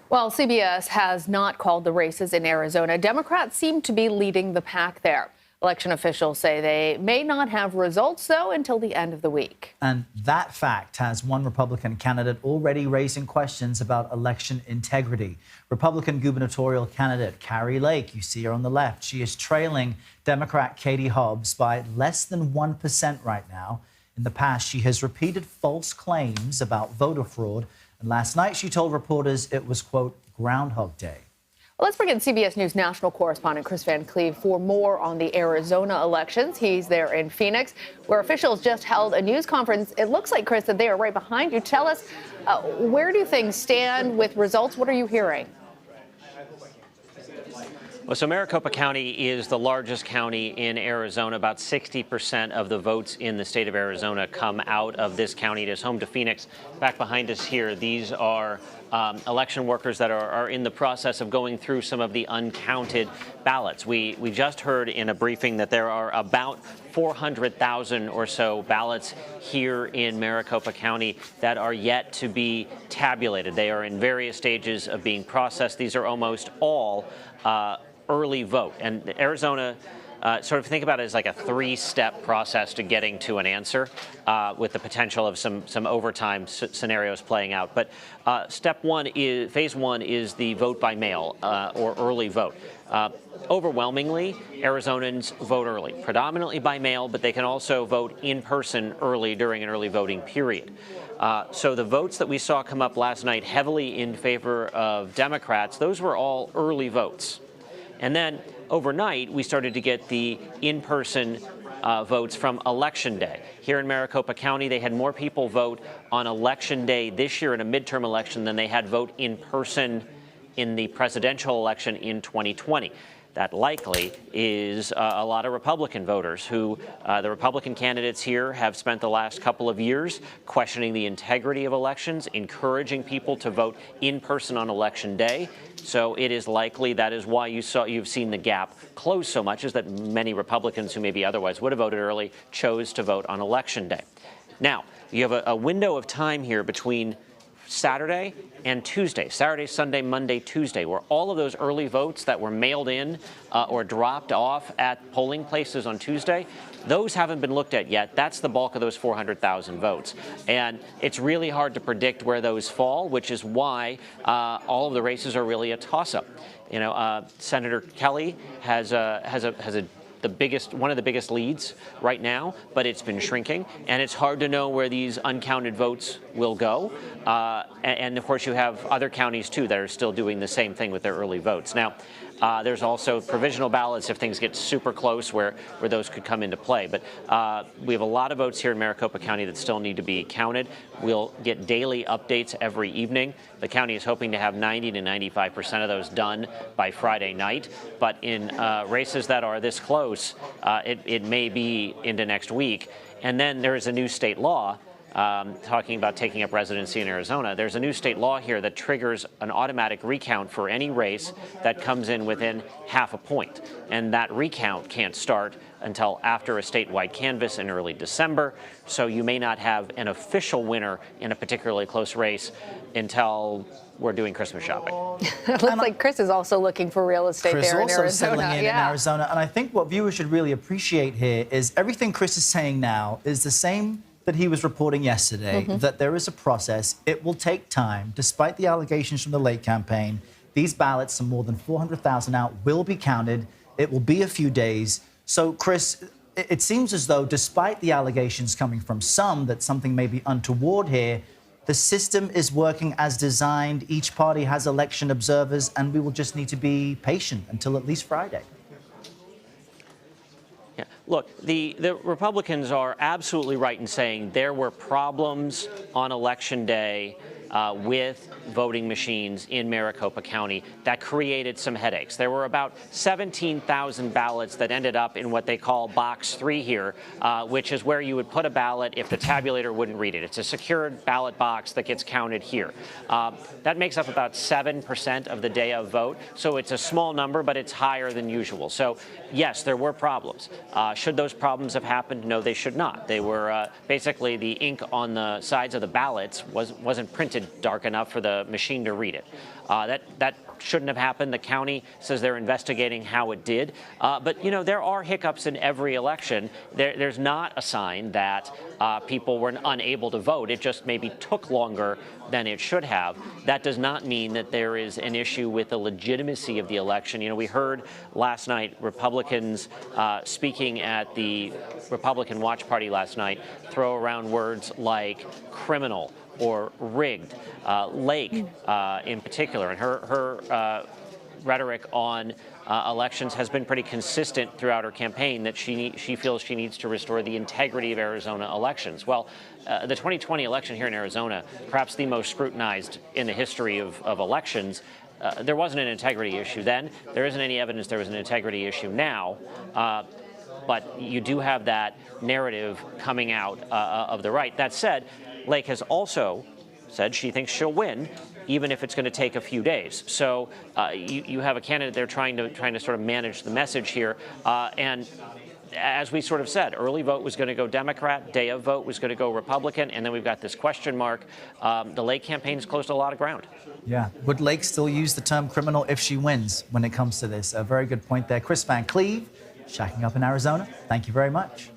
While CBS has not called the races in Arizona, Democrats seem to be leading the pack there. Election officials say they may not have results, though, until the end of the week. And that fact has one Republican candidate already raising questions about election integrity. Republican gubernatorial candidate Kari Lake, you see her on the left. She is trailing Democrat Katie Hobbs by less than 1% right now. In the past, she has repeated false claims about voter fraud. And last night, she told reporters it was, quote, Groundhog Day. Well, let's bring in CBS News national correspondent Kris Van Cleave for more on the Arizona elections. He's there in Phoenix, where officials just held a news conference. It looks like, Kris, that they are right behind you. Tell us, where do things stand with results? What are you hearing? Well, so Maricopa County is the largest county in Arizona. About 60% of the votes in the state of Arizona come out of this county. It is home to Phoenix. Back behind us here, these are election workers that are in the process of going through some of the uncounted ballots. We just heard in a briefing that there are about 400,000 or so ballots here in Maricopa County that are yet to be tabulated. They are in various stages of being processed. These are almost all early vote. And Arizona, sort of think about it as like a three-step process to getting to an answer, with the potential of some overtime scenarios playing out. But phase one is the vote by mail, or early vote. Overwhelmingly, Arizonans vote early, predominantly by mail, but they can also vote in person early during an early voting period. So the votes that we saw come up last night heavily in favor of Democrats, those were all early votes. And then overnight, we started to get the in-person votes from Election Day. Here in Maricopa County, they had more people vote on Election Day this year in a midterm election than they had vote in person in the presidential election in 2020. That likely is a lot of Republican voters who, the Republican candidates here have spent the last couple of years questioning the integrity of elections, encouraging people to vote in person on Election Day. So it is likely that is why you've seen the gap close so much, is that many Republicans who maybe otherwise would have voted early chose to vote on Election Day. Now, you have a window of time here between Saturday and Tuesday, Saturday, Sunday, Monday, Tuesday, where all of those early votes that were mailed in or dropped off at polling places on Tuesday, those haven't been looked at yet. That's the bulk of those 400,000 votes. And it's really hard to predict where those fall, which is why all of the races are really a toss-up. You know, Senator Kelly has one of the biggest leads right now, but it's been shrinking, and it's hard to know where these uncounted votes will go. And of course, you have other counties too that are still doing the same thing with their early votes. Now, there's also provisional ballots if things get super close where those could come into play. But we have a lot of votes here in Maricopa County that still need to be counted. We'll get daily updates every evening. The county is hoping to have 90 to 95% of those done by Friday night. But in races that are this close, it may be into next week. And then there is a new state law talking about taking up residency in Arizona. There's a new state law here that triggers an automatic recount for any race that comes in within half a point. And that recount can't start until after a statewide canvass in early December. So you may not have an official winner in a particularly close race until we're doing Christmas shopping. It looks like Kris is also looking for real estate there in Arizona. Kris also settling in Arizona. And I think what viewers should really appreciate here is everything Kris is saying now is the same that he was reporting yesterday, that there is a process. It will take time. Despite the allegations from the late campaign, these ballots, some more than 400,000 out, will be counted. It will be a few days. So, Kris, it seems as though despite the allegations coming from some that something may be untoward here, the system is working as designed. Each party has election observers, and we will just need to be patient until at least Friday. Yeah. Look, the Republicans are absolutely right in saying there were problems on Election Day with voting machines in Maricopa County that created some headaches. There were about 17,000 ballots that ended up in what they call box 3 here, which is where you would put a ballot if the tabulator wouldn't read it. It's a secured ballot box that gets counted here. That makes up about 7% of the day of vote, so it's a small number, but it's higher than usual. So, yes, there were problems. Should those problems have happened? No, they should not. They were basically the ink on the sides of the ballots wasn't printed painted dark enough for the machine to read it. That shouldn't have happened. The county says they're investigating how it did. But, you know, there are hiccups in every election. There's not a sign that people were unable to vote. It just maybe took longer than it should have. That does not mean that there is an issue with the legitimacy of the election. You know, we heard last night Republicans speaking at the Republican Watch Party last night throw around words like criminal or rigged. Lake, in particular, and her rhetoric on elections has been pretty consistent throughout her campaign, that she feels she needs to restore the integrity of Arizona elections. Well, the 2020 election here in Arizona, perhaps the most scrutinized in the history of elections, there wasn't an integrity issue then. There isn't any evidence there was an integrity issue now. But you do have that narrative coming out of the right. That said, Lake has also said she thinks she'll win, even if it's going to take a few days. So you have a candidate there trying to sort of manage the message here. And as we sort of said, early vote was going to go Democrat, day of vote was going to go Republican, and then we've got this question mark. The Lake campaign has closed a lot of ground. Yeah. Would Lake still use the term criminal if she wins when it comes to this? A very good point there. Kris Van Cleave, shacking up in Arizona. Thank you very much.